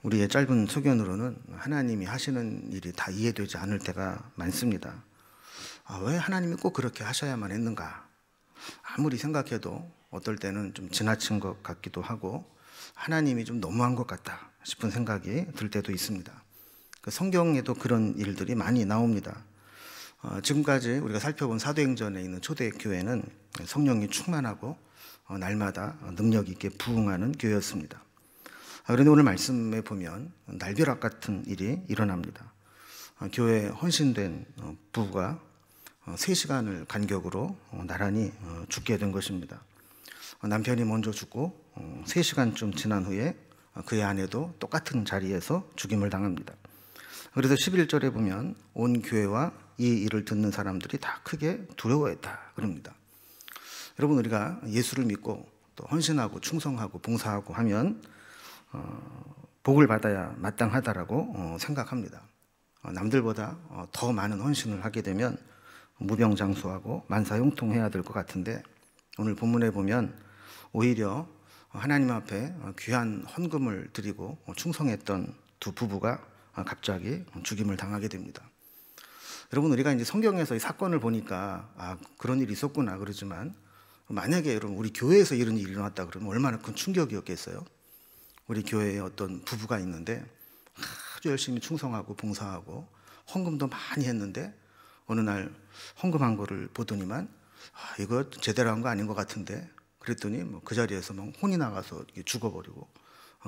우리의 짧은 소견으로는 하나님이 하시는 일이 다 이해되지 않을 때가 많습니다. 왜 하나님이 꼭 그렇게 하셔야만 했는가? 아무리 생각해도 어떨 때는 좀 지나친 것 같기도 하고 하나님이 좀 너무한 것 같다 싶은 생각이 들 때도 있습니다. 성경에도 그런 일들이 많이 나옵니다. 지금까지 우리가 살펴본 사도행전에 있는 초대교회는 성령이 충만하고 날마다 능력 있게 부흥하는 교회였습니다. 그런데 오늘 말씀에 보면 날벼락 같은 일이 일어납니다. 교회에 헌신된 부부가 3시간을 간격으로 나란히 죽게 된 것입니다. 남편이 먼저 죽고 3시간쯤 지난 후에 그의 아내도 똑같은 자리에서 죽임을 당합니다. 그래서 11절에 보면 온 교회와 이 일을 듣는 사람들이 다 크게 두려워했다 그럽니다. 여러분, 우리가 예수를 믿고 또 헌신하고 충성하고 봉사하고 하면 복을 받아야 마땅하다라고 생각합니다. 남들보다 더 많은 헌신을 하게 되면 무병장수하고 만사형통해야 될 것 같은데, 오늘 본문에 보면 오히려 하나님 앞에 귀한 헌금을 드리고 충성했던 두 부부가 갑자기 죽임을 당하게 됩니다. 여러분, 우리가 이제 성경에서 이 사건을 보니까 그런 일이 있었구나 그러지만, 만약에 여러분 우리 교회에서 이런 일이 일어났다 그러면 얼마나 큰 충격이었겠어요? 우리 교회에 어떤 부부가 있는데 아주 열심히 충성하고 봉사하고 헌금도 많이 했는데 어느 날 헌금한 거를 보더니만 이거 제대로 한 거 아닌 것 같은데, 그랬더니 그 자리에서 막 혼이 나가서 죽어버리고,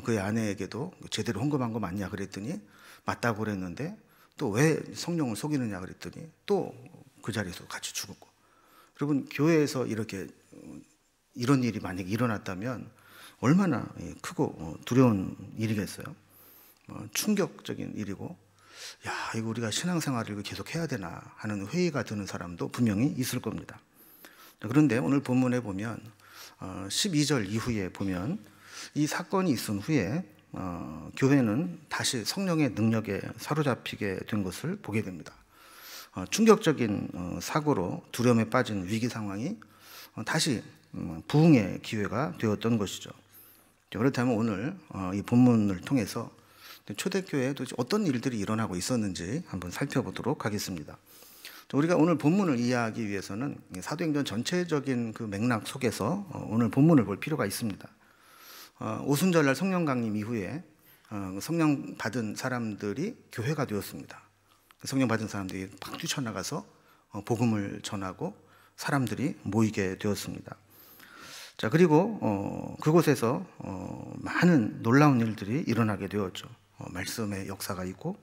그의 아내에게도 제대로 헌금한 거 맞냐 그랬더니 맞다고 그랬는데, 또 왜 성령을 속이느냐 그랬더니 또 그 자리에서 같이 죽었고. 여러분, 교회에서 이렇게 이런 일이 만약에 일어났다면 얼마나 크고 두려운 일이겠어요? 충격적인 일이고, 이거 우리가 신앙생활을 계속 해야 되나 하는 회의가 드는 사람도 분명히 있을 겁니다. 그런데 오늘 본문에 보면 12절 이후에 보면 이 사건이 있은 후에 교회는 다시 성령의 능력에 사로잡히게 된 것을 보게 됩니다. 충격적인 사고로 두려움에 빠진 위기 상황이 다시 부흥의 기회가 되었던 것이죠. 그렇다면 오늘 이 본문을 통해서 초대교회에 도대체 어떤 일들이 일어나고 있었는지 한번 살펴보도록 하겠습니다. 우리가 오늘 본문을 이해하기 위해서는 사도행전 전체적인 그 맥락 속에서 오늘 본문을 볼 필요가 있습니다. 오순절날 성령 강림 이후에 성령 받은 사람들이 교회가 되었습니다. 성령 받은 사람들이 막 뛰쳐나가서 복음을 전하고 사람들이 모이게 되었습니다. 자, 그리고 그곳에서 많은 놀라운 일들이 일어나게 되었죠. 말씀의 역사가 있고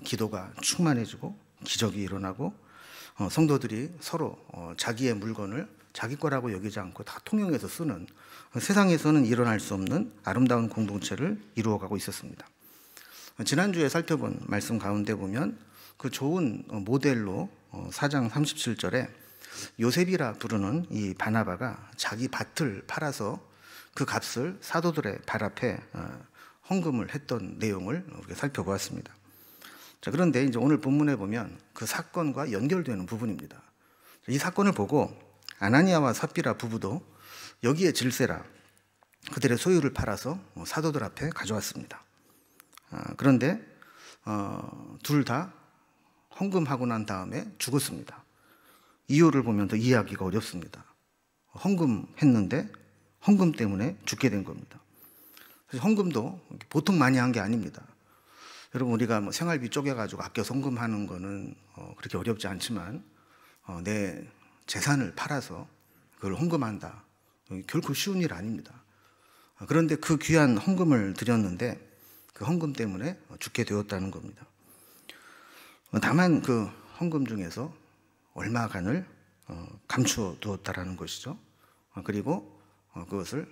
기도가 충만해지고 기적이 일어나고 성도들이 서로 자기의 물건을 자기 거라고 여기지 않고 다 통용해서 쓰는, 세상에서는 일어날 수 없는 아름다운 공동체를 이루어가고 있었습니다. 지난주에 살펴본 말씀 가운데 보면 그 좋은 모델로 4장 37절에 요셉이라 부르는 이 바나바가 자기 밭을 팔아서 그 값을 사도들의 발 앞에 헌금을 했던 내용을 우리가 살펴보았습니다. 자, 그런데 이제 오늘 본문에 보면 그 사건과 연결되는 부분입니다. 이 사건을 보고 아나니아와 삽비라 부부도 여기에 질세라 그들의 소유를 팔아서 사도들 앞에 가져왔습니다. 그런데 둘 다 헌금하고 난 다음에 죽었습니다. 이유를 보면 더 이해하기가 어렵습니다. 헌금했는데 헌금 때문에 죽게 된 겁니다. 그래서 헌금도 보통 많이 한 게 아닙니다. 여러분, 우리가 생활비 쪼개가지고 아껴서 헌금하는 거는 그렇게 어렵지 않지만 내 재산을 팔아서 그걸 헌금한다, 결코 쉬운 일 아닙니다. 그런데 그 귀한 헌금을 드렸는데 그 헌금 때문에 죽게 되었다는 겁니다. 다만 그 헌금 중에서 얼마간을 감추어 두었다라는 것이죠. 그리고 그것을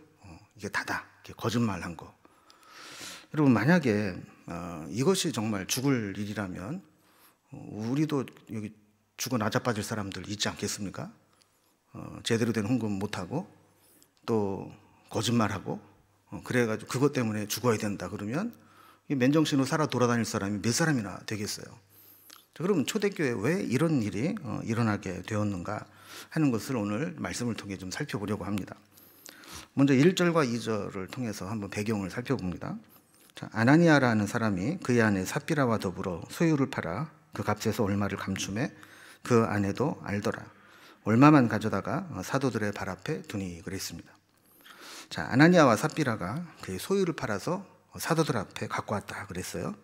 이게 다다, 거짓말한 거. 여러분, 만약에 이것이 정말 죽을 일이라면 우리도 여기 죽어 나자빠질 사람들 있지 않겠습니까? 제대로 된 헌금 못하고 또 거짓말하고 그래가지고 그것 때문에 죽어야 된다 그러면 맨정신으로 살아 돌아다닐 사람이 몇 사람이나 되겠어요. 자, 그러면 초대교회에 왜 이런 일이 일어나게 되었는가 하는 것을 오늘 말씀을 통해 좀 살펴보려고 합니다. 먼저 1절과 2절을 통해서 한번 배경을 살펴봅니다. 자, 아나니아라는 사람이 그의 아내 삽비라와 더불어 소유를 팔아 그 값에서 얼마를 감춤해 그 아내도 알더라. 얼마만 가져다가 사도들의 발 앞에 두니 그랬습니다. 자, 아나니아와 삽비라가 그의 소유를 팔아서 사도들 앞에 갖고 왔다 그랬어요.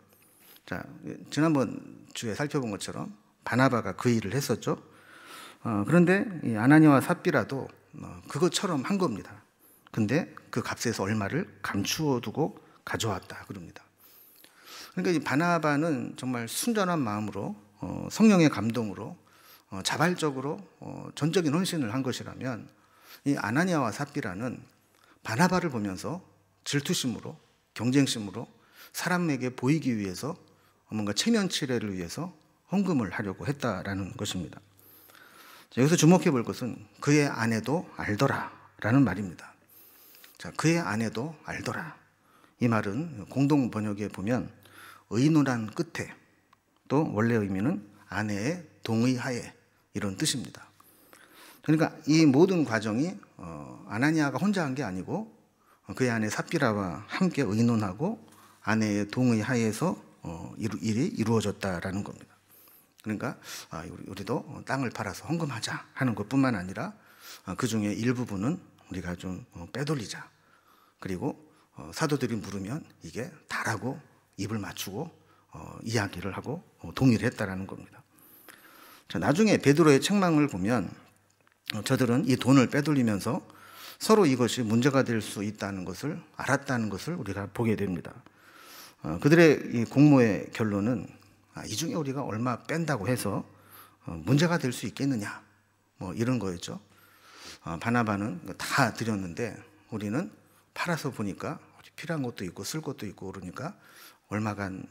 자, 지난번 주에 살펴본 것처럼 바나바가 그 일을 했었죠. 그런데 이 아나니아와 삽비라도 그것처럼 한 겁니다. 근데 그 값에서 얼마를 감추어 두고 가져왔다 그럽니다. 그러니까 이 바나바는 정말 순전한 마음으로 성령의 감동으로 자발적으로 전적인 헌신을 한 것이라면, 이 아나니아와 삽비라는 바나바를 보면서 질투심으로, 경쟁심으로 사람에게 보이기 위해서 뭔가 체면치레를 위해서 헌금을 하려고 했다라는 것입니다. 여기서 주목해 볼 것은 그의 아내도 알더라 라는 말입니다. 자, 그의 아내도 알더라. 이 말은 공동 번역에 보면 의논한 끝에, 또 원래 의미는 아내의 동의하에, 이런 뜻입니다. 그러니까 이 모든 과정이 아나니아가 혼자 한 게 아니고 그의 아내 삽비라와 함께 의논하고 아내의 동의하에서 일이 이루어졌다라는 겁니다. 그러니까 우리도 땅을 팔아서 헌금하자 하는 것뿐만 아니라 그 중에 일부분은 우리가 좀 빼돌리자. 그리고 사도들이 물으면 이게 다라고 입을 맞추고 이야기를 하고 동의를 했다라는 겁니다. 자, 나중에 베드로의 책망을 보면 저들은 이 돈을 빼돌리면서 서로 이것이 문제가 될 수 있다는 것을 알았다는 것을 우리가 보게 됩니다. 그들의 이 공모의 결론은 이 중에 우리가 얼마 뺀다고 해서 문제가 될 수 있겠느냐, 뭐 이런 거였죠. 바나바는 다 드렸는데 우리는 팔아서 보니까 필요한 것도 있고 쓸 것도 있고 그러니까 얼마간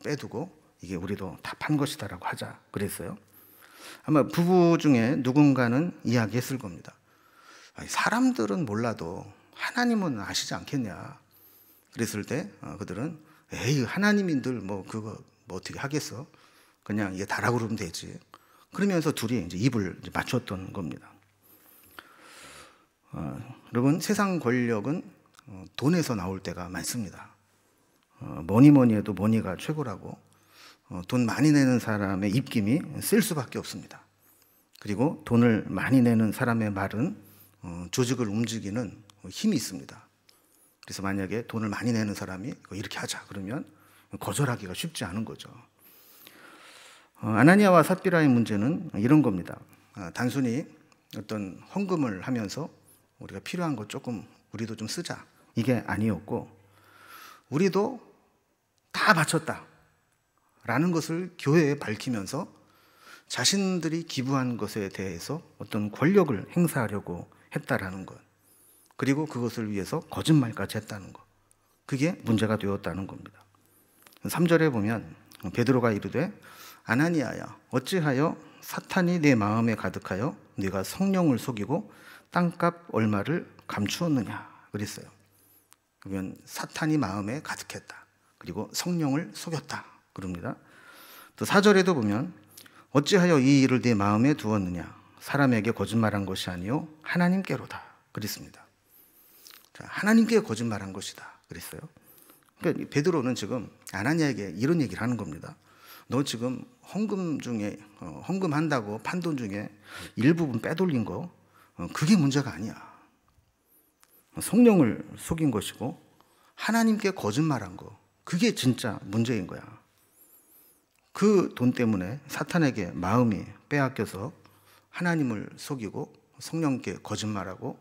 빼두고 이게 우리도 다 판 것이다라고 하자 그랬어요. 아마 부부 중에 누군가는 이야기했을 겁니다. 사람들은 몰라도 하나님은 아시지 않겠냐. 그랬을 때 그들은 에이, 하나님인들 뭐 그거 뭐 어떻게 하겠어? 그냥 이게 다라고 그러면 되지. 그러면서 둘이 이제 입을 맞췄던 겁니다. 여러분, 세상 권력은 돈에서 나올 때가 많습니다. 뭐니 해도 머니가 최고라고. 돈 많이 내는 사람의 입김이 쓸 수밖에 없습니다. 그리고 돈을 많이 내는 사람의 말은 조직을 움직이는 힘이 있습니다. 그래서 만약에 돈을 많이 내는 사람이 이렇게 하자 그러면 거절하기가 쉽지 않은 거죠. 아나니아와 삽비라의 문제는 이런 겁니다. 단순히 어떤 헌금을 하면서 우리가 필요한 것 조금 우리도 좀 쓰자, 이게 아니었고, 우리도 다 바쳤다 라는 것을 교회에 밝히면서 자신들이 기부한 것에 대해서 어떤 권력을 행사하려고 했다라는 것, 그리고 그것을 위해서 거짓말까지 했다는 것, 그게 문제가 되었다는 겁니다. 3절에 보면 베드로가 이르되 아나니아야, 어찌하여 사탄이 내 마음에 가득하여 네가 성령을 속이고 땅값 얼마를 감추었느냐 그랬어요. 그러면 사탄이 마음에 가득했다, 그리고 성령을 속였다 그럽니다. 또 4절에도 보면 어찌하여 이 일을 네 마음에 두었느냐, 사람에게 거짓말한 것이 아니요 하나님께로다 그랬습니다. 자, 하나님께 거짓말한 것이다 그랬어요. 그러니까 베드로는 지금 아나니아에게 이런 얘기를 하는 겁니다. 너 지금 헌금 중에 헌금한다고 판 돈 중에 일부분 빼돌린 거, 그게 문제가 아니야. 성령을 속인 것이고 하나님께 거짓말한 거, 그게 진짜 문제인 거야. 그 돈 때문에 사탄에게 마음이 빼앗겨서 하나님을 속이고 성령께 거짓말하고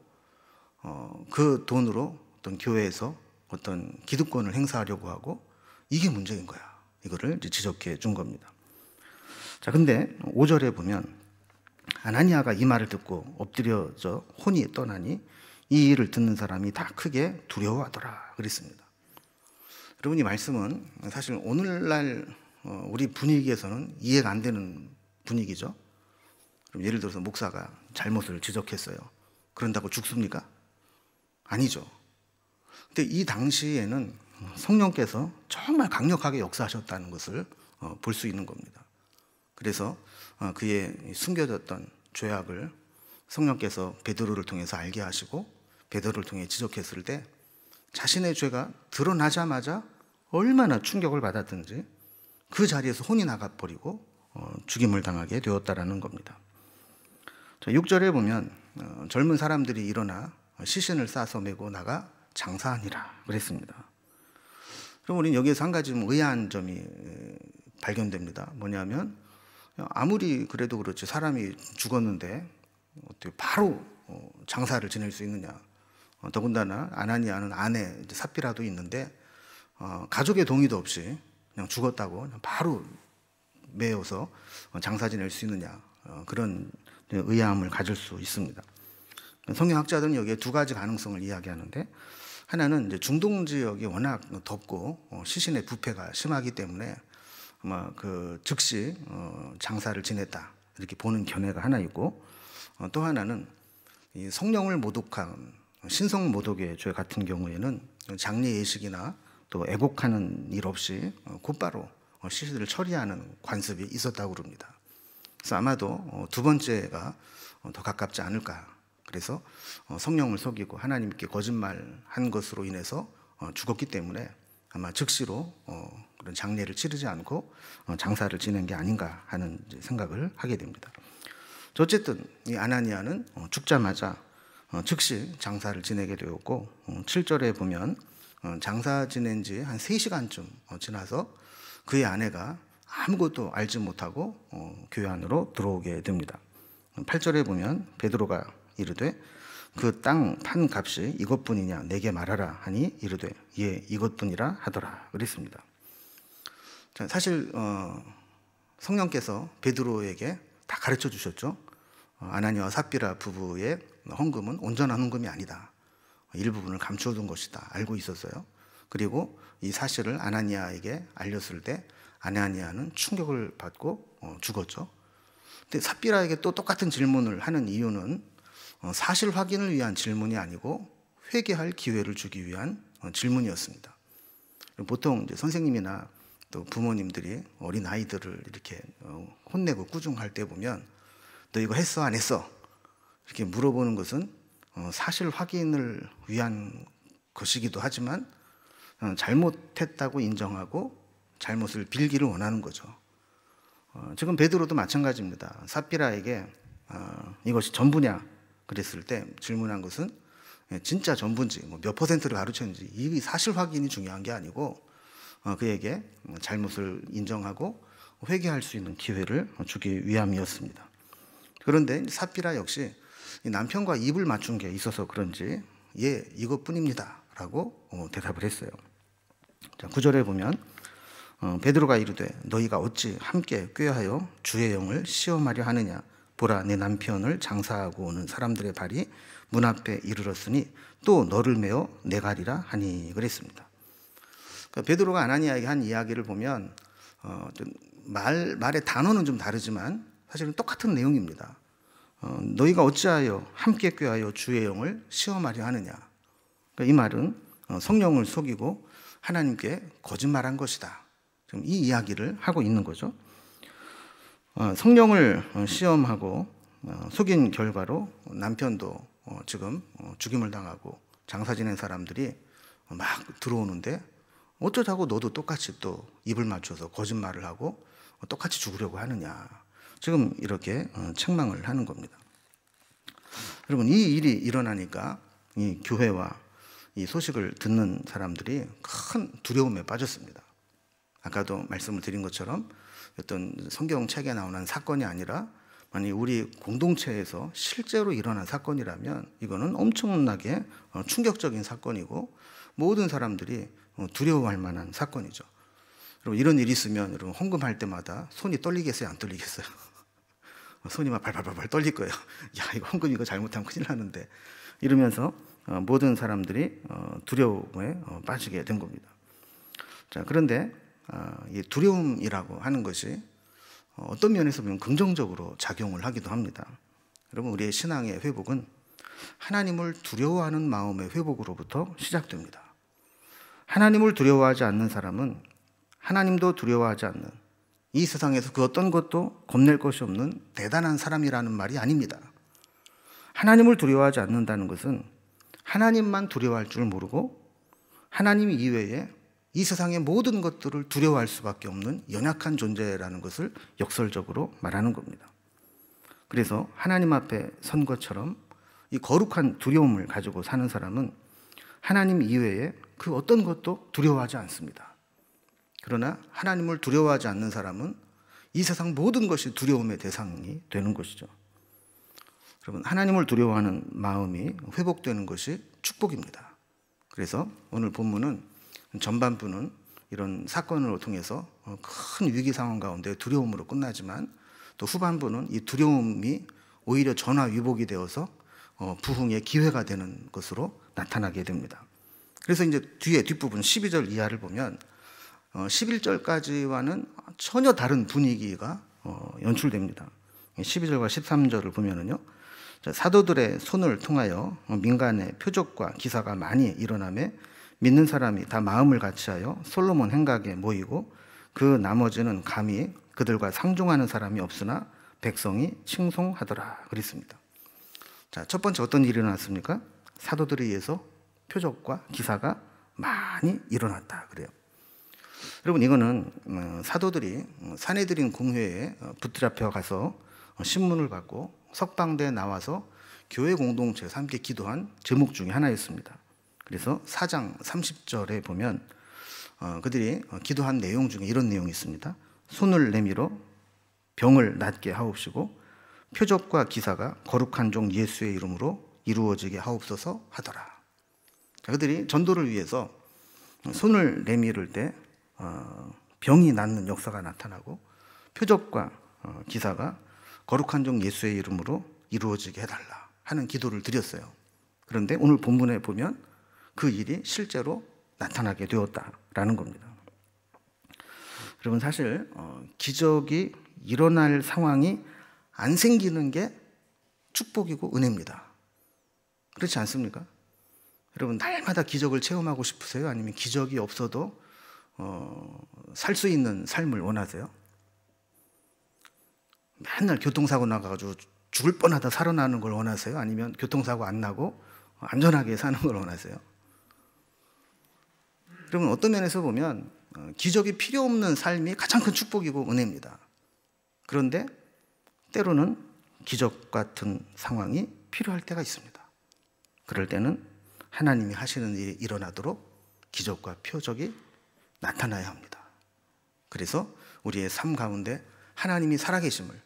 그 돈으로 어떤 교회에서 어떤 기득권을 행사하려고 하고, 이게 문제인 거야. 이거를 지적해 준 겁니다. 자, 근데 5절에 보면 아나니아가 이 말을 듣고 엎드려져 혼이 떠나니 이 일을 듣는 사람이 다 크게 두려워하더라 그랬습니다. 여러분, 이 말씀은 사실 오늘날 우리 분위기에서는 이해가 안 되는 분위기죠. 예를 들어서 목사가 잘못을 지적했어요. 그런다고 죽습니까? 아니죠. 근데 이 당시에는 성령께서 정말 강력하게 역사하셨다는 것을 볼 수 있는 겁니다. 그래서 그의 숨겨졌던 죄악을 성령께서 베드로를 통해서 알게 하시고 베드로를 통해 지적했을 때 자신의 죄가 드러나자마자 얼마나 충격을 받았든지 그 자리에서 혼이 나가버리고 죽임을 당하게 되었다라는 겁니다. 6절에 보면 젊은 사람들이 일어나 시신을 싸서 메고 나가 장사하니라 그랬습니다. 그럼 우리는 여기에서 한 가지 의아한 점이 발견됩니다. 뭐냐면 아무리 그래도 그렇지 사람이 죽었는데 어떻게 바로 장사를 지낼 수 있느냐. 더군다나 아나니아는 아내 삽비라도 있는데 가족의 동의도 없이 그냥 죽었다고 그냥 바로 메어서 장사 지낼 수 있느냐. 그런 의아함을 가질 수 있습니다. 성경학자들은 여기에 두 가지 가능성을 이야기하는데, 하나는 이제 중동 지역이 워낙 덥고 시신의 부패가 심하기 때문에 아마 그 즉시 장사를 지냈다 이렇게 보는 견해가 하나 있고, 또 하나는 이 성령을 모독한 신성 모독의 죄 같은 경우에는 장례 예식이나 또 애곡하는 일 없이 곧바로 시신을 처리하는 관습이 있었다고 그럽니다. 그래서 아마도 두 번째가 더 가깝지 않을까. 그래서 성령을 속이고 하나님께 거짓말한 것으로 인해서 죽었기 때문에 아마 즉시로 그런 장례를 치르지 않고 장사를 지낸 게 아닌가 하는 생각을 하게 됩니다. 어쨌든 이 아나니아는 죽자마자 즉시 장사를 지내게 되었고, 7절에 보면 장사 지낸 지 한 3시간쯤 지나서 그의 아내가 아무것도 알지 못하고 교회 안으로 들어오게 됩니다. 8절에 보면 베드로가 이르되 그 땅 판 값이 이것뿐이냐 내게 말하라 하니 이르되 예 이것뿐이라 하더라 그랬습니다. 사실 성령께서 베드로에게 다 가르쳐 주셨죠. 아나니아와 삽비라 부부의 헌금은 온전한 헌금이 아니다. 일부분을 감추어둔 것이다. 알고 있었어요. 그리고 이 사실을 아나니아에게 알렸을 때 아나니아는 충격을 받고 죽었죠. 근데 삽비라에게 또 똑같은 질문을 하는 이유는 사실 확인을 위한 질문이 아니고 회개할 기회를 주기 위한 질문이었습니다. 보통 이제 선생님이나 또 부모님들이 어린 아이들을 이렇게 혼내고 꾸중할 때 보면 너 이거 했어 안 했어? 이렇게 물어보는 것은 사실 확인을 위한 것이기도 하지만 잘못했다고 인정하고 잘못을 빌기를 원하는 거죠. 지금 베드로도 마찬가지입니다. 삽비라에게 이것이 전부냐 그랬을 때 질문한 것은 진짜 전부인지 몇 퍼센트를 가르쳤는지 이 사실 확인이 중요한 게 아니고 그에게 잘못을 인정하고 회개할 수 있는 기회를 주기 위함이었습니다. 그런데 삽비라 역시 남편과 입을 맞춘 게 있어서 그런지 예 이것뿐입니다 라고 대답을 했어요. 자, 9절에 보면 베드로가 이르되 너희가 어찌 함께 꾀하여 주의 영을 시험하려 하느냐 보라 내 남편을 장사하고 오는 사람들의 발이 문 앞에 이르렀으니 또 너를 메어 내가리라 하니 그랬습니다. 그러니까 베드로가 아나니아에게 한 이야기를 보면 말의 단어는 좀 다르지만 사실은 똑같은 내용입니다. 너희가 어찌하여 함께 꾀하여 주의 영을 시험하려 하느냐. 그러니까 이 말은 성령을 속이고 하나님께 거짓말한 것이다. 지금 이 이야기를 하고 있는 거죠. 성령을 시험하고 속인 결과로 남편도 지금 죽임을 당하고 장사 지낸 사람들이 막 들어오는데 어쩌자고 너도 똑같이 또 입을 맞춰서 거짓말을 하고 똑같이 죽으려고 하느냐. 지금 이렇게 책망을 하는 겁니다. 여러분 이 일이 일어나니까 이 교회와 이 소식을 듣는 사람들이 큰 두려움에 빠졌습니다. 아까도 말씀을 드린 것처럼 어떤 성경책에 나오는 사건이 아니라 만약 우리 공동체에서 실제로 일어난 사건이라면 이거는 엄청나게 충격적인 사건이고 모든 사람들이 두려워할 만한 사건이죠. 여러분 이런 일이 있으면 여러분 헌금할 때마다 손이 떨리겠어요? 안 떨리겠어요? 손이 막 발발발발 떨릴 거예요. 야 이거 헌금 이거 잘못하면 큰일 나는데 이러면서 모든 사람들이 두려움에 빠지게 된 겁니다. 자 그런데 이 두려움이라고 하는 것이 어떤 면에서 보면 긍정적으로 작용을 하기도 합니다. 여러분 우리의 신앙의 회복은 하나님을 두려워하는 마음의 회복으로부터 시작됩니다. 하나님을 두려워하지 않는 사람은 하나님도 두려워하지 않는 이 세상에서 그 어떤 것도 겁낼 것이 없는 대단한 사람이라는 말이 아닙니다. 하나님을 두려워하지 않는다는 것은 하나님만 두려워할 줄 모르고 하나님 이외에 이 세상의 모든 것들을 두려워할 수밖에 없는 연약한 존재라는 것을 역설적으로 말하는 겁니다. 그래서 하나님 앞에 선 것처럼 이 거룩한 두려움을 가지고 사는 사람은 하나님 이외에 그 어떤 것도 두려워하지 않습니다. 그러나 하나님을 두려워하지 않는 사람은 이 세상 모든 것이 두려움의 대상이 되는 것이죠. 여러분, 하나님을 두려워하는 마음이 회복되는 것이 축복입니다. 그래서 오늘 본문은 전반부는 이런 사건을 통해서 큰 위기 상황 가운데 두려움으로 끝나지만 또 후반부는 이 두려움이 오히려 전화위복이 되어서 부흥의 기회가 되는 것으로 나타나게 됩니다. 그래서 이제 뒤에 뒷부분 12절 이하를 보면 11절까지와는 전혀 다른 분위기가 연출됩니다. 12절과 13절을 보면은요, 사도들의 손을 통하여 민간의 표적과 기사가 많이 일어나며 믿는 사람이 다 마음을 같이하여 솔로몬 행각에 모이고 그 나머지는 감히 그들과 상종하는 사람이 없으나 백성이 칭송하더라 그랬습니다. 자, 첫 번째 어떤 일이 일어났습니까? 사도들에 의해서 표적과 기사가 많이 일어났다 그래요. 여러분, 이거는 사도들이 사내들인 공회에 붙잡혀 가서 신문을 받고 석방대에 나와서 교회 공동체에서 함께 기도한 제목 중에 하나였습니다. 그래서 4장 30절에 보면 그들이 기도한 내용 중에 이런 내용이 있습니다. 손을 내밀어 병을 낫게 하옵시고 표적과 기사가 거룩한 종 예수의 이름으로 이루어지게 하옵소서 하더라. 그들이 전도를 위해서 손을 내밀을 때 병이 낫는 역사가 나타나고 표적과 기사가 거룩한 종 예수의 이름으로 이루어지게 해달라 하는 기도를 드렸어요. 그런데 오늘 본문에 보면 그 일이 실제로 나타나게 되었다라는 겁니다. 여러분, 사실 기적이 일어날 상황이 안 생기는 게 축복이고 은혜입니다. 그렇지 않습니까? 여러분, 날마다 기적을 체험하고 싶으세요? 아니면 기적이 없어도 살 수 있는 삶을 원하세요? 맨날 교통사고 나가지고 죽을 뻔하다 살아나는 걸 원하세요? 아니면 교통사고 안 나고 안전하게 사는 걸 원하세요? 그러면 어떤 면에서 보면 기적이 필요 없는 삶이 가장 큰 축복이고 은혜입니다. 그런데 때로는 기적 같은 상황이 필요할 때가 있습니다. 그럴 때는 하나님이 하시는 일이 일어나도록 기적과 표적이 나타나야 합니다. 그래서 우리의 삶 가운데 하나님이 살아계심을,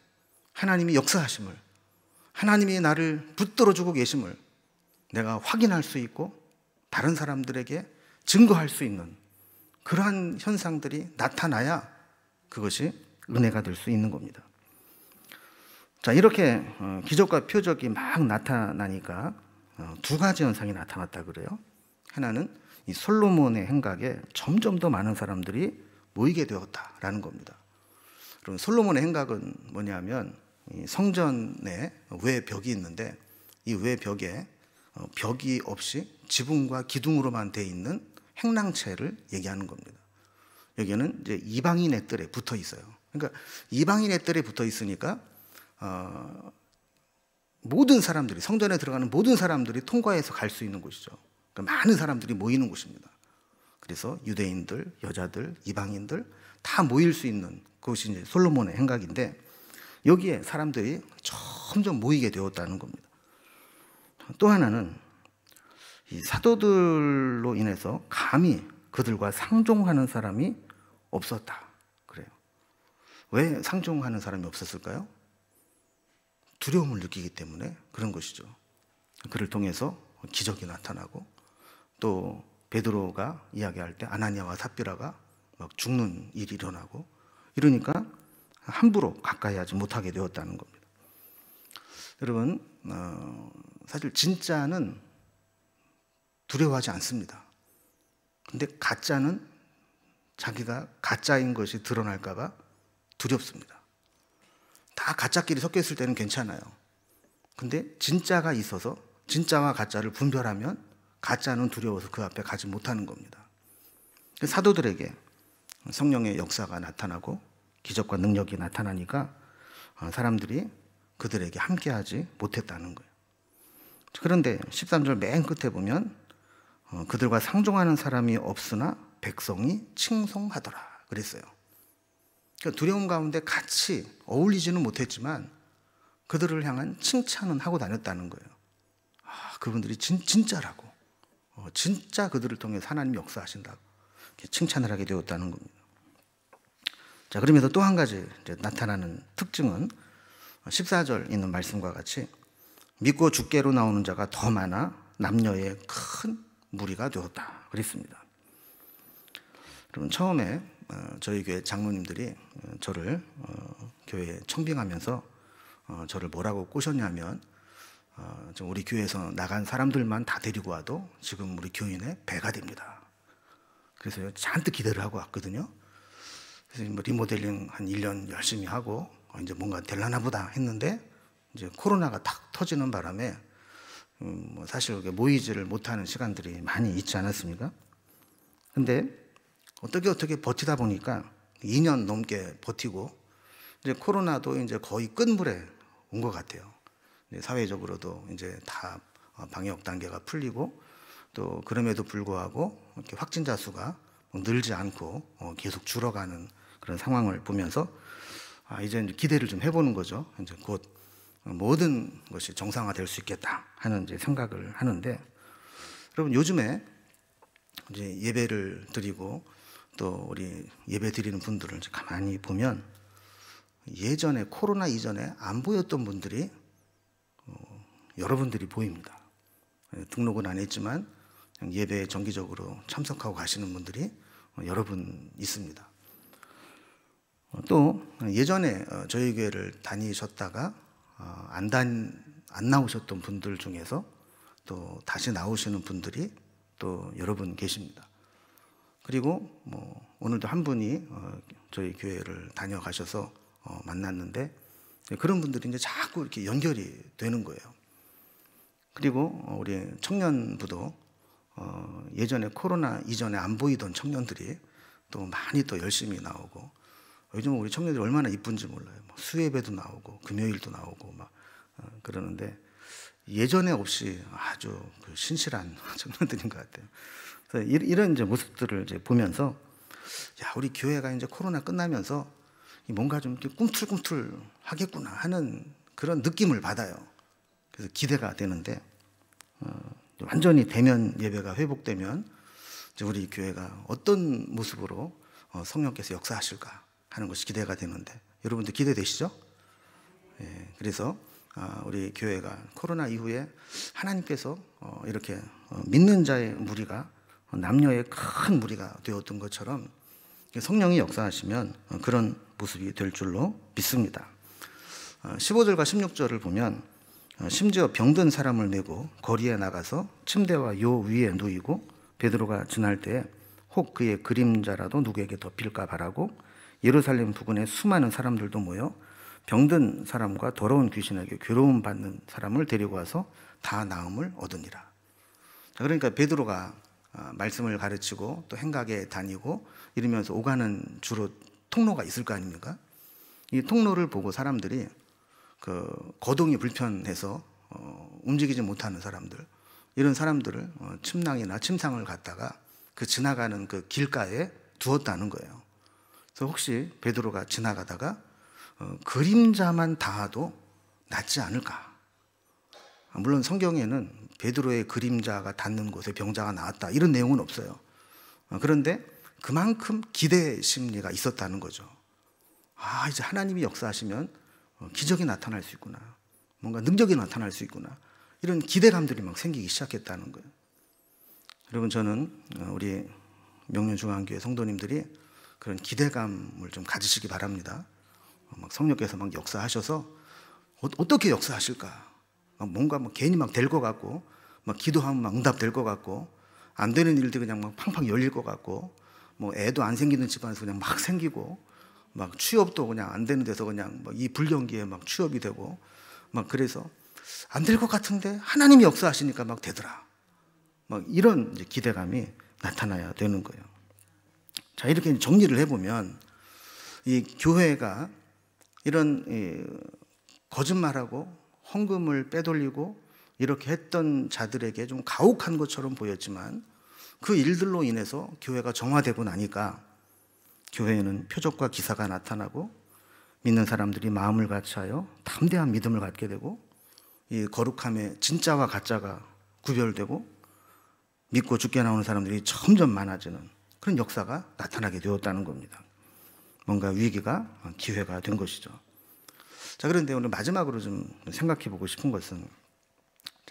하나님이 역사하심을, 하나님이 나를 붙들어주고 계심을 내가 확인할 수 있고 다른 사람들에게 증거할 수 있는 그러한 현상들이 나타나야 그것이 은혜가 될 수 있는 겁니다. 자, 이렇게 기적과 표적이 막 나타나니까 두 가지 현상이 나타났다 그래요. 하나는 이 솔로몬의 행각에 점점 더 많은 사람들이 모이게 되었다라는 겁니다. 그럼 솔로몬의 행각은 뭐냐면 이 성전에 외벽이 있는데 이 외벽에 벽이 없이 지붕과 기둥으로만 돼 있는 행랑채를 얘기하는 겁니다. 여기는 이제 이방인의 뜰에 붙어 있어요. 그러니까 이방인의 뜰에 붙어 있으니까 모든 사람들이, 성전에 들어가는 모든 사람들이 통과해서 갈 수 있는 곳이죠. 그러니까 많은 사람들이 모이는 곳입니다. 그래서 유대인들, 여자들, 이방인들 다 모일 수 있는 그것이 이제 솔로몬의 행각인데 여기에 사람들이 점점 모이게 되었다는 겁니다. 또 하나는 이 사도들로 인해서 감히 그들과 상종하는 사람이 없었다 그래요. 왜 상종하는 사람이 없었을까요? 두려움을 느끼기 때문에 그런 것이죠. 그를 통해서 기적이 나타나고 또 베드로가 이야기할 때 아나니아와 삽비라가 막 죽는 일이 일어나고 이러니까 함부로 가까이 하지 못하게 되었다는 겁니다. 여러분, 사실 진짜는 두려워하지 않습니다. 근데 가짜는 자기가 가짜인 것이 드러날까 봐 두렵습니다. 다 가짜끼리 섞여 있을 때는 괜찮아요. 근데 진짜가 있어서 진짜와 가짜를 분별하면 가짜는 두려워서 그 앞에 가지 못하는 겁니다. 사도들에게 성령의 역사가 나타나고 기적과 능력이 나타나니까 사람들이 그들에게 함께하지 못했다는 거예요. 그런데 13절 맨 끝에 보면 그들과 상종하는 사람이 없으나 백성이 칭송하더라 그랬어요. 그러니까 두려움 가운데 같이 어울리지는 못했지만 그들을 향한 칭찬은 하고 다녔다는 거예요. 그분들이 진짜라고, 진짜 그들을 통해 하나님이 역사하신다고 칭찬을 하게 되었다는 겁니다. 자, 그러면서 또 한 가지 이제 나타나는 특징은 14절 있는 말씀과 같이 믿고 주께로 나오는 자가 더 많아 남녀의 큰 무리가 되었다 그랬습니다. 그럼 처음에 저희 교회 장로님들이 저를 교회에 청빙하면서 저를 뭐라고 꼬셨냐면 우리 교회에서 나간 사람들만 다 데리고 와도 지금 우리 교인의 배가 됩니다. 그래서 잔뜩 기대를 하고 왔거든요. 그래서 뭐 리모델링 한 1년 열심히 하고 이제 뭔가 될라나 보다 했는데 이제 코로나가 탁 터지는 바람에 뭐 사실 모이지를 못하는 시간들이 많이 있지 않았습니까? 근데 어떻게 버티다 보니까 2년 넘게 버티고 이제 코로나도 이제 거의 끝물에 온 것 같아요. 사회적으로도 이제 다 방역 단계가 풀리고 또 그럼에도 불구하고 이렇게 확진자 수가 늘지 않고 계속 줄어가는 그런 상황을 보면서 이제 기대를 좀 해보는 거죠. 이제 곧 모든 것이 정상화될 수 있겠다 하는 이제 생각을 하는데, 여러분 요즘에 이제 예배를 드리고 또 우리 예배 드리는 분들을 이제 가만히 보면 예전에 코로나 이전에 안 보였던 분들이 여러분들이 보입니다. 등록은 안 했지만 예배에 정기적으로 참석하고 가시는 분들이 여러분 있습니다. 또 예전에 저희 교회를 다니셨다가 안 나오셨던 분들 중에서 또 다시 나오시는 분들이 또 여러분 계십니다. 그리고 뭐 오늘도 한 분이 저희 교회를 다녀가셔서 만났는데 그런 분들이 이제 자꾸 이렇게 연결이 되는 거예요. 그리고 우리 청년부도 예전에 코로나 이전에 안 보이던 청년들이 또 많이 또 열심히 나오고, 요즘 우리 청년들이 얼마나 이쁜지 몰라요. 뭐 수예배도 나오고 금요일도 나오고 막 그러는데 예전에 없이 아주 신실한 청년들인 것 같아요. 그래서 이런 이제 모습들을 이제 보면서 우리 교회가 이제 코로나 끝나면서 뭔가 좀 꿈틀꿈틀 하겠구나 하는 그런 느낌을 받아요. 그래서 기대가 되는데 완전히 대면 예배가 회복되면 이제 우리 교회가 어떤 모습으로 성령께서 역사하실까 하는 것이 기대가 되는데, 여러분들 기대되시죠? 그래서 우리 교회가 코로나 이후에 하나님께서 이렇게 믿는 자의 무리가 남녀의 큰 무리가 되었던 것처럼 성령이 역사하시면 그런 모습이 될 줄로 믿습니다. 15절과 16절을 보면 심지어 병든 사람을 메고 거리에 나가서 침대와 요 위에 누이고 베드로가 지날 때에 혹 그의 그림자라도 누구에게 덮일까 바라고 예루살렘 부근에 수많은 사람들도 모여 병든 사람과 더러운 귀신에게 괴로움 받는 사람을 데리고 와서 다 나음을 얻으니라. 그러니까 베드로가 말씀을 가르치고 또 행각에 다니고 이러면서 오가는 주로 통로가 있을 거 아닙니까? 이 통로를 보고 사람들이 거동이 불편해서 움직이지 못하는 사람들, 이런 사람들을 침낭이나 침상을 갖다가 그 지나가는 그 길가에 두었다는 거예요. 그래서 혹시 베드로가 지나가다가 그림자만 닿아도 낫지 않을까? 물론 성경에는 베드로의 그림자가 닿는 곳에 병자가 나았다 이런 내용은 없어요. 그런데 그만큼 기대 심리가 있었다는 거죠. 이제 하나님이 역사하시면 기적이 나타날 수 있구나, 뭔가 능력이 나타날 수 있구나, 이런 기대감들이 막 생기기 시작했다는 거예요. 여러분, 저는 우리 명륜중앙교회 성도님들이 그런 기대감을 좀 가지시기 바랍니다. 막 성령께서 막 역사하셔서 어떻게 역사하실까? 뭔가 괜히 막 될 것 같고, 막 기도하면 막 응답될 것 같고, 안 되는 일들이 그냥 막 팡팡 열릴 것 같고, 뭐 애도 안 생기는 집안에서 그냥 막 생기고, 막 취업도 그냥 안 되는 데서 그냥 막 이 불경기에 막 취업이 되고, 막 그래서 안 될 것 같은데 하나님이 역사하시니까 막 되더라. 막 이런 이제 기대감이 나타나야 되는 거예요. 자, 이렇게 정리를 해보면 이 교회가 이런 거짓말하고 헌금을 빼돌리고 이렇게 했던 자들에게 좀 가혹한 것처럼 보였지만 그 일들로 인해서 교회가 정화되고 나니까 교회에는 표적과 기사가 나타나고 믿는 사람들이 마음을 같이하여 담대한 믿음을 갖게 되고 이 거룩함의 진짜와 가짜가 구별되고 믿고 죽게 나오는 사람들이 점점 많아지는 그런 역사가 나타나게 되었다는 겁니다. 뭔가 위기가 기회가 된 것이죠. 자, 그런데 오늘 마지막으로 좀 생각해 보고 싶은 것은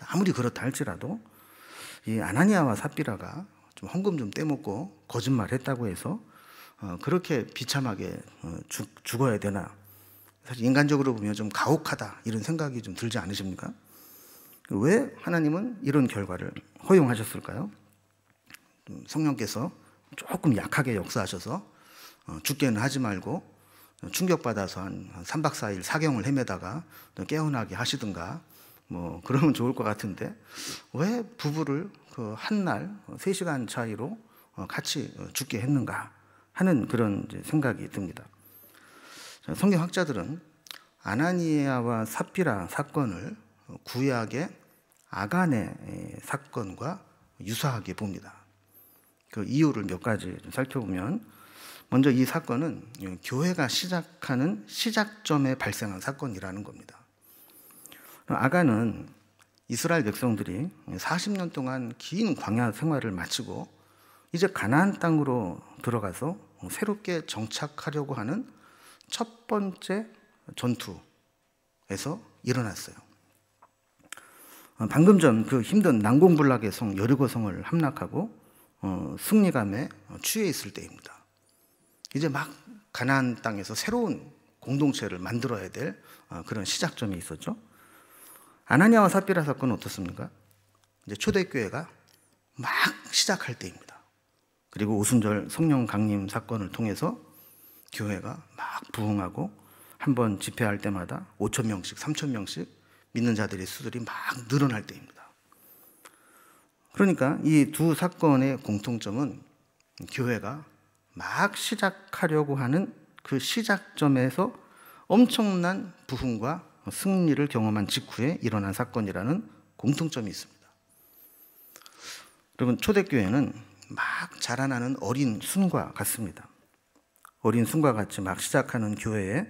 아무리 그렇다 할지라도 이 아나니아와 삽비라가 좀 헌금 좀 떼먹고 거짓말했다고 해서 그렇게 비참하게 죽어야 되나? 사실 인간적으로 보면 좀 가혹하다 이런 생각이 좀 들지 않으십니까? 왜 하나님은 이런 결과를 허용하셨을까요? 성령께서 조금 약하게 역사하셔서 죽게는 하지 말고 충격받아서 한 3박 4일 사경을 헤매다가 깨어나게 하시든가 뭐 그러면 좋을 것 같은데 왜 부부를 그 한날 3시간 차이로 같이 죽게 했는가 하는 그런 생각이 듭니다. 성경학자들은 아나니아와 삽비라 사건을 구약의 아간의 사건과 유사하게 봅니다. 그 이유를 몇 가지 살펴보면 먼저 이 사건은 교회가 시작하는 시작점에 발생한 사건이라는 겁니다. 아간은 이스라엘 백성들이 40년 동안 긴 광야 생활을 마치고 이제 가나안 땅으로 들어가서 새롭게 정착하려고 하는 첫 번째 전투에서 일어났어요. 방금 전 그 힘든 난공불락의 성 여리고성을 함락하고 승리감에 취해 있을 때입니다. 이제 막 가나안 땅에서 새로운 공동체를 만들어야 될 그런 시작점이 있었죠. 아나니아와 삽비라 사건은 어떻습니까? 이제 초대교회가 막 시작할 때입니다. 그리고 오순절 성령 강림 사건을 통해서 교회가 막 부흥하고 한번 집회할 때마다 5,000명씩 3,000명씩 믿는 자들의 수들이 막 늘어날 때입니다. 그러니까 이 두 사건의 공통점은 교회가 막 시작하려고 하는 그 시작점에서 엄청난 부흥과 승리를 경험한 직후에 일어난 사건이라는 공통점이 있습니다. 여러분, 초대교회는 막 자라나는 어린 순과 같습니다. 어린 순과 같이 막 시작하는 교회의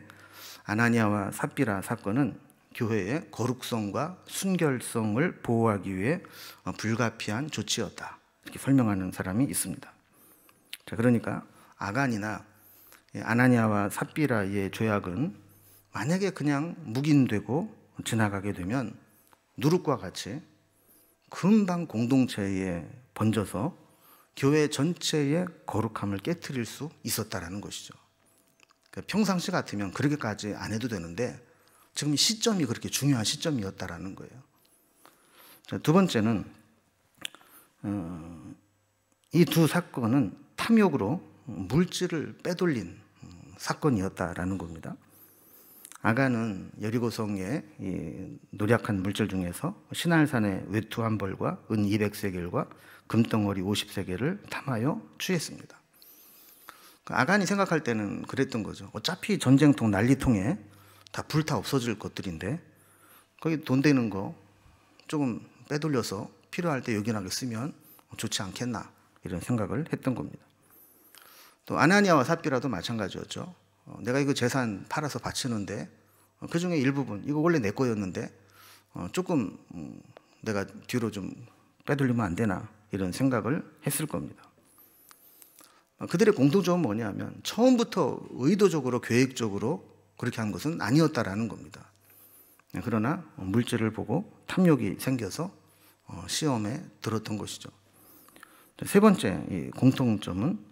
아나니아와 삽비라 사건은 교회의 거룩성과 순결성을 보호하기 위해 불가피한 조치였다. 이렇게 설명하는 사람이 있습니다. 자, 그러니까 아간이나 아나니아와 삽비라의 죄악은 만약에 그냥 묵인되고 지나가게 되면 누룩과 같이 금방 공동체에 번져서 교회 전체의 거룩함을 깨트릴 수 있었다라는 것이죠. 평상시 같으면 그렇게까지 안 해도 되는데 지금 시점이 그렇게 중요한 시점이었다라는 거예요. 자, 두 번째는 이 두 사건은 탐욕으로 물질을 빼돌린 사건이었다라는 겁니다. 아간은 여리고성의 노략한 물질 중에서 시날산의 외투 한 벌과 은 200세겔과 금덩어리 50세겔을 탐하여 취했습니다. 아간이 생각할 때는 그랬던 거죠. 어차피 전쟁통 난리통에 다 불타 없어질 것들인데 거기 돈 되는 거 조금 빼돌려서 필요할 때 요긴하게 쓰면 좋지 않겠나 이런 생각을 했던 겁니다. 또 아나니아와 삽비라도 마찬가지였죠. 내가 이거 재산 팔아서 바치는데 그 중에 일부분 이거 원래 내 거였는데 조금 내가 뒤로 좀 빼돌리면 안 되나 이런 생각을 했을 겁니다. 그들의 공통점은 뭐냐면 처음부터 의도적으로 계획적으로 그렇게 한 것은 아니었다라는 겁니다. 그러나 물질을 보고 탐욕이 생겨서 시험에 들었던 것이죠. 세 번째 이 공통점은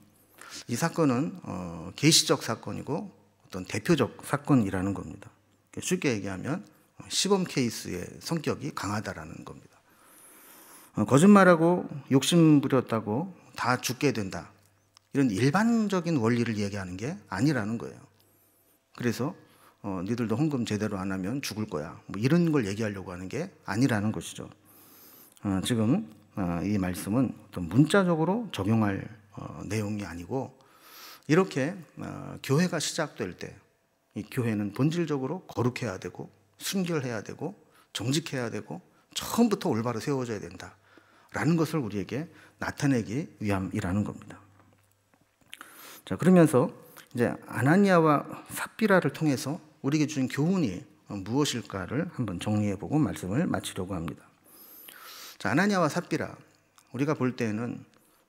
이 사건은 계시적 사건이고 어떤 대표적 사건이라는 겁니다. 쉽게 얘기하면 시범 케이스의 성격이 강하다라는 겁니다. 거짓말하고 욕심 부렸다고 다 죽게 된다. 이런 일반적인 원리를 얘기하는 게 아니라는 거예요. 그래서 니들도 헌금 제대로 안 하면 죽을 거야. 뭐 이런 걸 얘기하려고 하는 게 아니라는 것이죠. 지금 이 말씀은 어떤 문자적으로 적용할 내용이 아니고 이렇게 교회가 시작될 때 이 교회는 본질적으로 거룩해야 되고 순결해야 되고 정직해야 되고 처음부터 올바로 세워져야 된다라는 것을 우리에게 나타내기 위함이라는 겁니다. 자, 그러면서 이제 아나니아와 삽비라를 통해서 우리에게 준 교훈이 무엇일까를 한번 정리해보고 말씀을 마치려고 합니다. 자, 아나니아와 삽비라, 우리가 볼 때는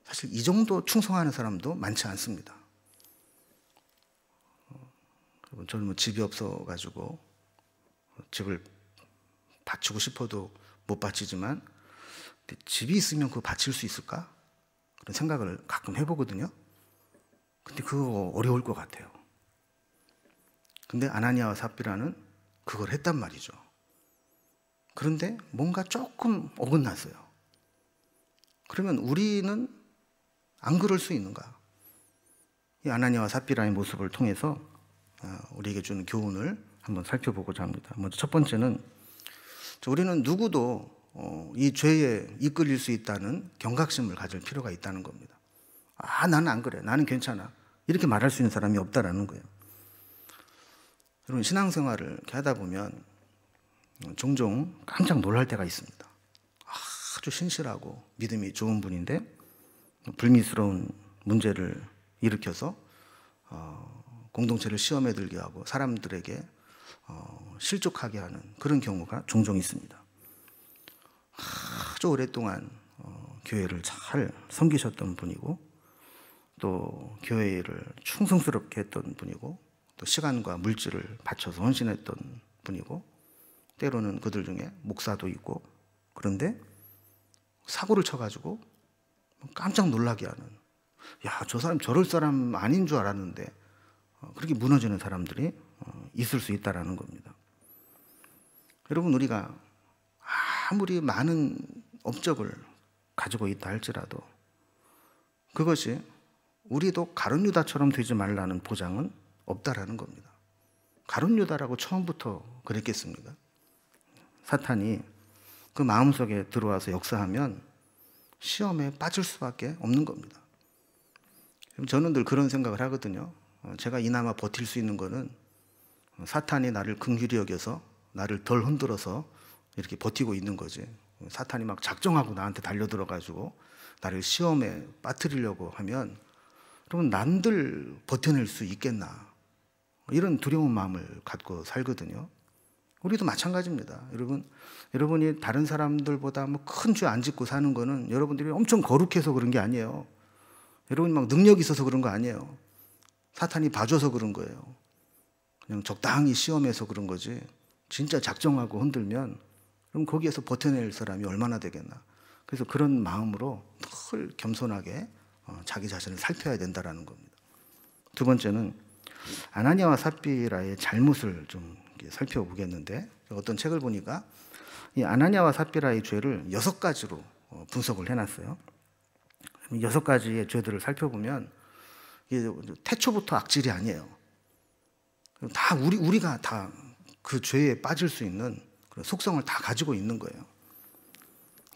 사실 이 정도 충성하는 사람도 많지 않습니다. 저는 뭐 집이 없어가지고 집을 바치고 싶어도 못 바치지만 집이 있으면 그거 바칠 수 있을까? 그런 생각을 가끔 해보거든요. 근데 그거 어려울 것 같아요. 근데 아나니아와 삽비라는 그걸 했단 말이죠. 그런데 뭔가 조금 어긋났어요. 그러면 우리는 안 그럴 수 있는가? 이 아나니아와 삽비라의 모습을 통해서 우리에게 주는 교훈을 한번 살펴보고자 합니다. 먼저 첫 번째는 우리는 누구도 이 죄에 이끌릴 수 있다는 경각심을 가질 필요가 있다는 겁니다. 나는 안 그래. 나는 괜찮아. 이렇게 말할 수 있는 사람이 없다라는 거예요. 여러분, 신앙생활을 이렇게 하다 보면 종종 깜짝 놀랄 때가 있습니다. 아주 신실하고 믿음이 좋은 분인데 불미스러운 문제를 일으켜서 공동체를 시험에 들게 하고 사람들에게 실족하게 하는 그런 경우가 종종 있습니다. 아주 오랫동안 교회를 잘 섬기셨던 분이고 또 교회를 충성스럽게 했던 분이고 또 시간과 물질을 바쳐서 헌신했던 분이고 때로는 그들 중에 목사도 있고 그런데 사고를 쳐가지고 깜짝 놀라게 하는 저 사람 저럴 사람 아닌 줄 알았는데 그렇게 무너지는 사람들이 있을 수 있다는 겁니다. 여러분, 우리가 아무리 많은 업적을 가지고 있다 할지라도 그것이 우리도 가룟 유다처럼 되지 말라는 보장은 없다라는 겁니다. 가룟 유다라고 처음부터 그랬겠습니까? 사탄이 그 마음속에 들어와서 역사하면 시험에 빠질 수밖에 없는 겁니다. 저는 늘 그런 생각을 하거든요. 제가 이나마 버틸 수 있는 거는 사탄이 나를 긍휼히 여겨서 나를 덜 흔들어서 이렇게 버티고 있는 거지. 사탄이 막 작정하고 나한테 달려들어가지고 나를 시험에 빠뜨리려고 하면 그러면 난들 버텨낼 수 있겠나, 이런 두려운 마음을 갖고 살거든요. 우리도 마찬가지입니다. 여러분이 다른 사람들보다 뭐 큰 죄 안 짓고 사는 거는 여러분들이 엄청 거룩해서 그런 게 아니에요. 여러분이 막 능력이 있어서 그런 거 아니에요. 사탄이 봐줘서 그런 거예요. 그냥 적당히 시험해서 그런 거지. 진짜 작정하고 흔들면 그럼 거기에서 버텨낼 사람이 얼마나 되겠나. 그래서 그런 마음으로 늘 겸손하게 자기 자신을 살펴야 된다는 겁니다. 두 번째는 아나니아와 삽비라의 잘못을 좀 살펴보겠는데, 어떤 책을 보니까 이 아나니아와 삽비라의 죄를 6가지로 분석을 해놨어요. 6가지의 죄들을 살펴보면 이게 태초부터 악질이 아니에요. 다 우리가 다 그 죄에 빠질 수 있는 그런 속성을 다 가지고 있는 거예요.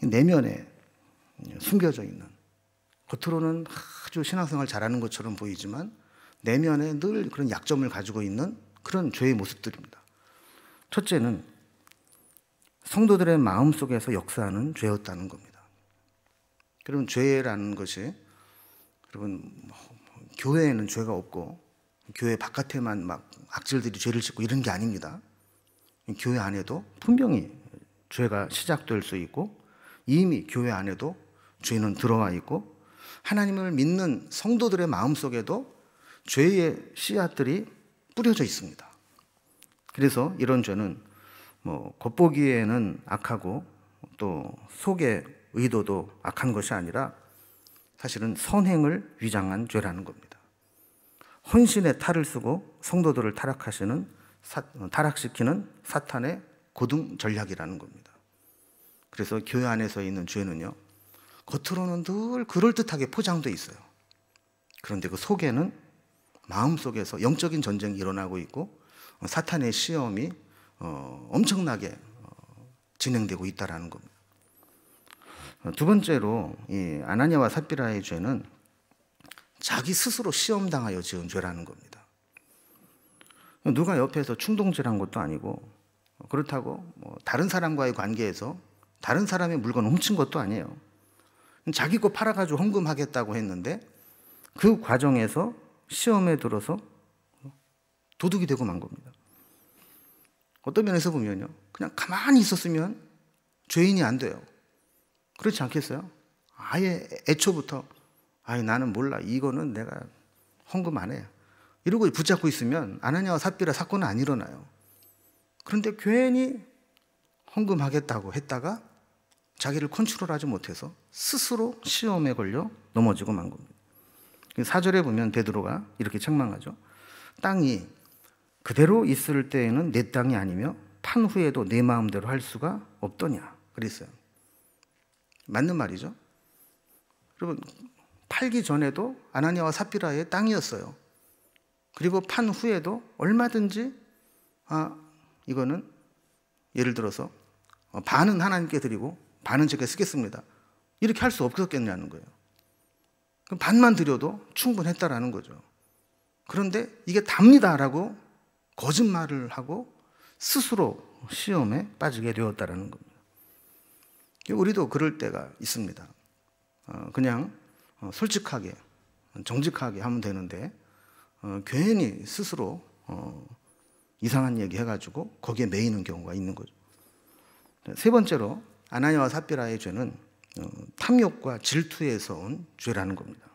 내면에 숨겨져 있는, 겉으로는 아주 신앙생활 잘하는 것처럼 보이지만 내면에 늘 그런 약점을 가지고 있는 그런 죄의 모습들입니다. 첫째는 성도들의 마음속에서 역사하는 죄였다는 겁니다. 여러분, 죄라는 것이 교회에는 죄가 없고 교회 바깥에만 막 악질들이 죄를 짓고 이런 게 아닙니다. 교회 안에도 분명히 죄가 시작될 수 있고 이미 교회 안에도 죄는 들어와 있고 하나님을 믿는 성도들의 마음속에도 죄의 씨앗들이 뿌려져 있습니다. 그래서 이런 죄는 겉보기에는 악하고 또 속의 의도도 악한 것이 아니라 사실은 선행을 위장한 죄라는 겁니다. 헌신의 탈을 쓰고 성도들을 타락시키는 사탄의 고등 전략이라는 겁니다. 그래서 교회 안에서 있는 죄는요, 겉으로는 늘 그럴듯하게 포장되어 있어요. 그런데 그 속에는 마음속에서 영적인 전쟁이 일어나고 있고 사탄의 시험이 엄청나게 진행되고 있다는 겁니다. 두 번째로 이 아나니아와 삽비라의 죄는 자기 스스로 시험당하여 지은 죄라는 겁니다. 누가 옆에서 충동질한 것도 아니고 그렇다고 다른 사람과의 관계에서 다른 사람의 물건을 훔친 것도 아니에요. 자기 거 팔아가지고 헌금하겠다고 했는데 그 과정에서 시험에 들어서 도둑이 되고 만 겁니다. 어떤 면에서 보면요, 그냥 가만히 있었으면 죄인이 안 돼요. 그렇지 않겠어요? 아예 애초부터 나는 몰라, 이거는 내가 헌금 안 해, 이러고 붙잡고 있으면 아나니아와 삽비라 사건은 안 일어나요. 그런데 괜히 헌금하겠다고 했다가 자기를 컨트롤하지 못해서 스스로 시험에 걸려 넘어지고 만 겁니다. 4절에 보면 베드로가 이렇게 책망하죠. 땅이 그대로 있을 때에는 내 땅이 아니며 판 후에도 내 마음대로 할 수가 없더냐 그랬어요. 맞는 말이죠. 여러분, 팔기 전에도 아나니아와 삽비라의 땅이었어요. 그리고 판 후에도 얼마든지 이거는 예를 들어서 반은 하나님께 드리고 반은 제가 쓰겠습니다, 이렇게 할 수 없었겠냐는 거예요. 그럼 반만 드려도 충분했다라는 거죠. 그런데 이게 답니다라고 거짓말을 하고 스스로 시험에 빠지게 되었다라는 겁니다. 우리도 그럴 때가 있습니다. 그냥 솔직하게 정직하게 하면 되는데 괜히 스스로 이상한 얘기 해가지고 거기에 매이는 경우가 있는 거죠. 세 번째로 아나니아와 삽비라의 죄는 탐욕과 질투에서 온 죄라는 겁니다.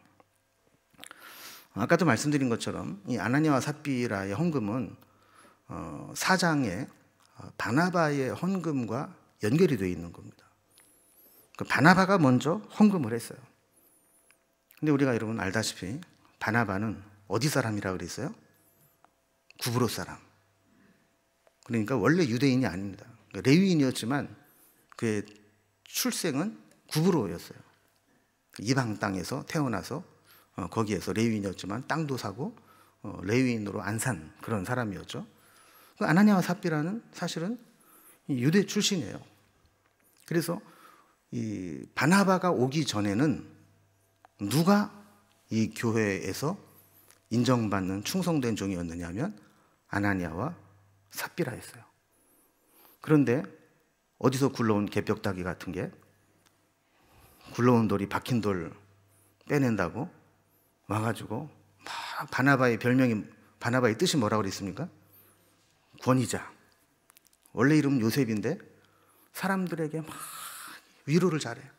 아까도 말씀드린 것처럼 이 아나니아와 삽비라의 헌금은 4장에 바나바의 헌금과 연결이 되어 있는 겁니다. 그 바나바가 먼저 헌금을 했어요. 근데 우리가 여러분 알다시피 바나바는 어디 사람이라고 그랬어요? 구브로 사람. 그러니까 원래 유대인이 아닙니다. 레위인이었지만 그의 출생은 구브로였어요. 이방 땅에서 태어나서 거기에서 레위인이었지만 땅도 사고 레위인으로 안 산 그런 사람이었죠. 아나니아와 삽비라는 사실은 유대 출신이에요. 그래서 이 바나바가 오기 전에는 누가 이 교회에서 인정받는 충성된 종이었느냐면 아나니아와 삽비라였어요. 그런데 어디서 굴러온 개벽다귀 같은 게 굴러온 돌이 박힌 돌 빼낸다고 와가지고 막 바나바의 별명이, 바나바의 뜻이 뭐라고 그랬습니까? 권위자. 원래 이름은 요셉인데 사람들에게 막 위로를 잘해요.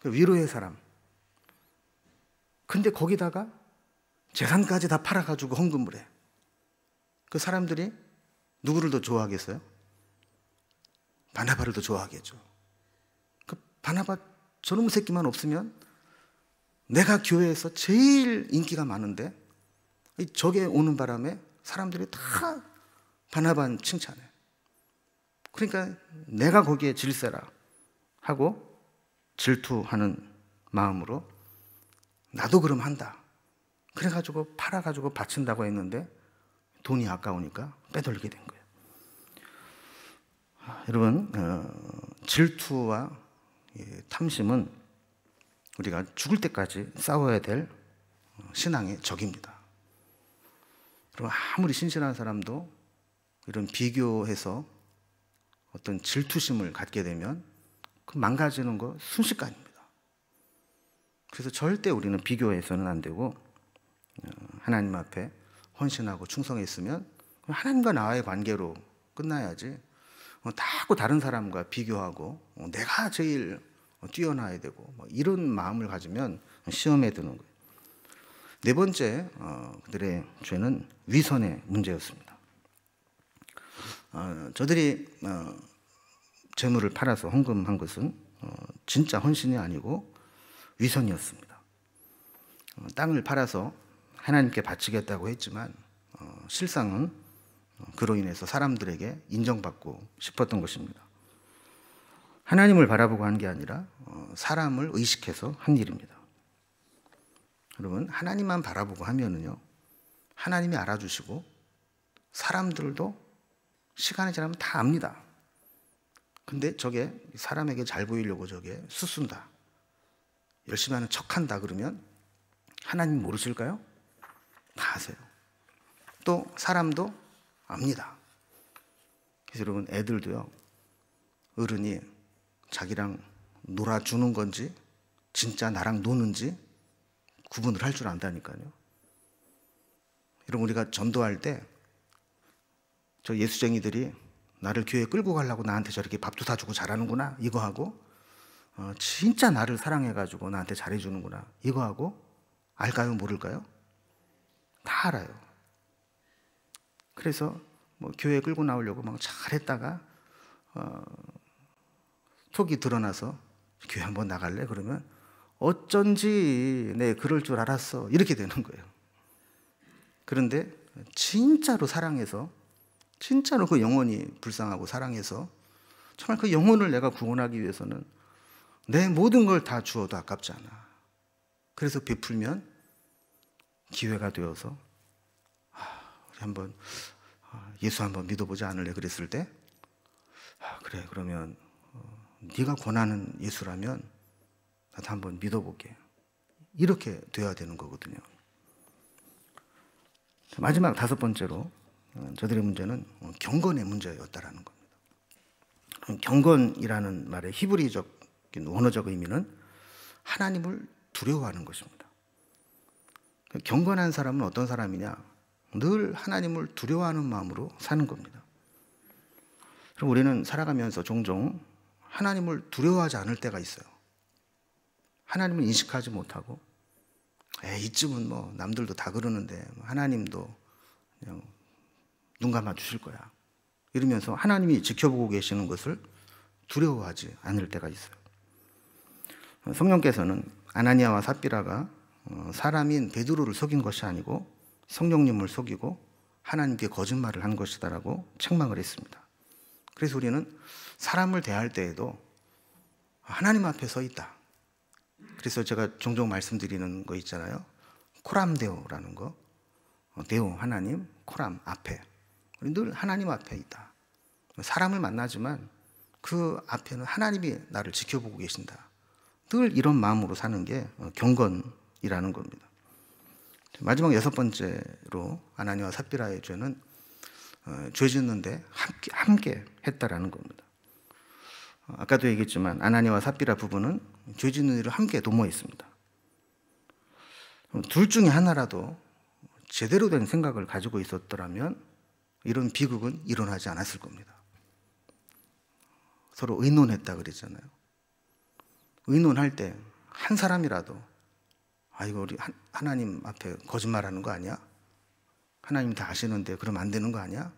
위로의 사람. 근데 거기다가 재산까지 다 팔아가지고 헌금을 해. 그 사람들이 누구를 더 좋아하겠어요? 바나바를 더 좋아하겠죠. 그 바나바 저놈의 새끼만 없으면 내가 교회에서 제일 인기가 많은데 저게 오는 바람에 사람들이 다 바나바 칭찬해. 그러니까 내가 거기에 질세라 하고 질투하는 마음으로 나도 그럼 한다. 그래가지고 팔아가지고 바친다고 했는데 돈이 아까우니까 빼돌리게 된 거예요. 여러분, 질투와 탐심은 우리가 죽을 때까지 싸워야 될 신앙의 적입니다. 여러분, 아무리 신실한 사람도 이런 비교해서 어떤 질투심을 갖게 되면 그 망가지는 거 순식간입니다. 그래서 절대 우리는 비교해서는 안 되고 하나님 앞에 헌신하고 충성했으면 하나님과 나와의 관계로 끝나야지 자꾸 다른 사람과 비교하고 내가 제일 뛰어나야 되고 이런 마음을 가지면 시험에 드는 거예요. 네 번째 그들의 죄는 위선의 문제였습니다. 저들이 재물을 팔아서 헌금한 것은 진짜 헌신이 아니고 위선이었습니다. 땅을 팔아서 하나님께 바치겠다고 했지만 실상은 그로 인해서 사람들에게 인정받고 싶었던 것입니다. 하나님을 바라보고 한 게 아니라 사람을 의식해서 한 일입니다. 여러분, 하나님만 바라보고 하면은요, 하나님이 알아주시고 사람들도 시간이 지나면 다 압니다. 근데 저게 사람에게 잘 보이려고 저게 수순다, 열심히 하는 척한다 그러면 하나님 모르실까요? 다 아세요. 또 사람도 압니다. 그래서 여러분, 애들도요, 어른이 자기랑 놀아주는 건지 진짜 나랑 노는지 구분을 할 줄 안다니까요. 여러분, 우리가 전도할 때 저 예수쟁이들이 나를 교회에 끌고 가려고 나한테 저렇게 밥도 사주고 잘하는구나 이거 하고, 진짜 나를 사랑해가지고 나한테 잘해주는구나 이거 하고 알까요? 모를까요? 다 알아요. 그래서 뭐 교회에 끌고 나오려고 막 잘했다가 속이 드러나서 교회 한번 나갈래? 그러면 어쩐지 네 그럴 줄 알았어 이렇게 되는 거예요. 그런데 진짜로 사랑해서, 진짜로 그 영혼이 불쌍하고 사랑해서 정말 그 영혼을 내가 구원하기 위해서는 내 모든 걸 다 주어도 아깝지 않아. 그래서 베풀면 기회가 되어서 우리 한번 예수 한번 믿어보지 않을래? 그랬을 때 그래, 그러면 네가 권하는 예수라면 나도 한번 믿어볼게. 이렇게 돼야 되는 거거든요. 마지막 5번째로 저들의 문제는 경건의 문제였다라는 겁니다. 경건이라는 말의 히브리적인 원어적 의미는 하나님을 두려워하는 것입니다. 경건한 사람은 어떤 사람이냐? 늘 하나님을 두려워하는 마음으로 사는 겁니다. 그럼 우리는 살아가면서 종종 하나님을 두려워하지 않을 때가 있어요. 하나님을 인식하지 못하고 이쯤은 뭐 남들도 다 그러는데 하나님도 그냥 눈 감아 주실 거야 이러면서 하나님이 지켜보고 계시는 것을 두려워하지 않을 때가 있어요. 성령께서는 아나니아와 삽비라가 사람인 베드로를 속인 것이 아니고 성령님을 속이고 하나님께 거짓말을 한 것이다라고 책망을 했습니다. 그래서 우리는 사람을 대할 때에도 하나님 앞에 서 있다. 그래서 제가 종종 말씀드리는 거 있잖아요. 코람데오라는 거. 데오 하나님, 코람 앞에. 우리 늘 하나님 앞에 있다. 사람을 만나지만 그 앞에는 하나님이 나를 지켜보고 계신다. 늘 이런 마음으로 사는 게 경건이라는 겁니다. 마지막 6번째로 아나니아와 삽비라의 죄는 죄 짓는데 함께 했다라는 겁니다. 아까도 얘기했지만 아나니아와 삽비라 부부는 죄 짓는 일을 함께 도모했습니다. 둘 중에 하나라도 제대로 된 생각을 가지고 있었더라면 이런 비극은 일어나지 않았을 겁니다. 서로 의논했다 그랬잖아요. 의논할 때 한 사람이라도 이거 우리 하나님 앞에 거짓말하는 거 아니야? 하나님 다 아시는데 그러면 안 되는 거 아니야?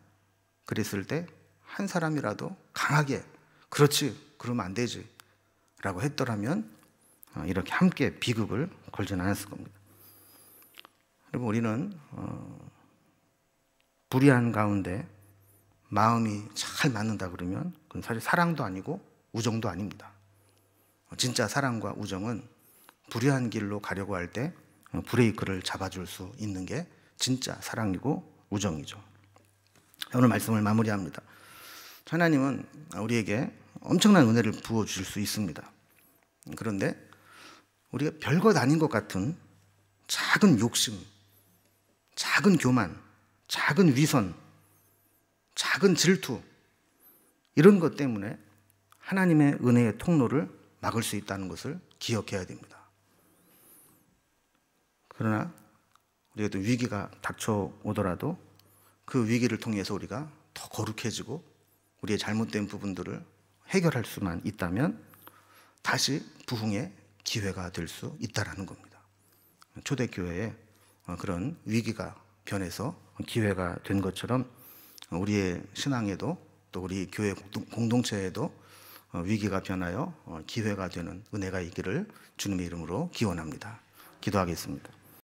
그랬을 때 한 사람이라도 강하게 그렇지, 그러면 안 되지 라고 했더라면 이렇게 함께 비극을 걸지는 않았을 겁니다. 여러분, 우리는 불의한 가운데 마음이 잘 맞는다 그러면 그건 사실 사랑도 아니고 우정도 아닙니다. 진짜 사랑과 우정은 불의한 길로 가려고 할 때 브레이크를 잡아줄 수 있는 게 진짜 사랑이고 우정이죠. 오늘 말씀을 마무리합니다. 하나님은 우리에게 엄청난 은혜를 부어주실 수 있습니다. 그런데 우리가 별것 아닌 것 같은 작은 욕심, 작은 교만, 작은 위선, 작은 질투, 이런 것 때문에 하나님의 은혜의 통로를 막을 수 있다는 것을 기억해야 됩니다. 그러나 우리가 또 위기가 닥쳐오더라도 그 위기를 통해서 우리가 더 거룩해지고 우리의 잘못된 부분들을 해결할 수만 있다면 다시 부흥의 기회가 될 수 있다는 겁니다. 초대교회에 그런 위기가 변해서 기회가 된 것처럼 우리의 신앙에도 또 우리 교회 공동체에도 위기가 변하여 기회가 되는 은혜가 있기를 주님의 이름으로 기원합니다. 기도하겠습니다.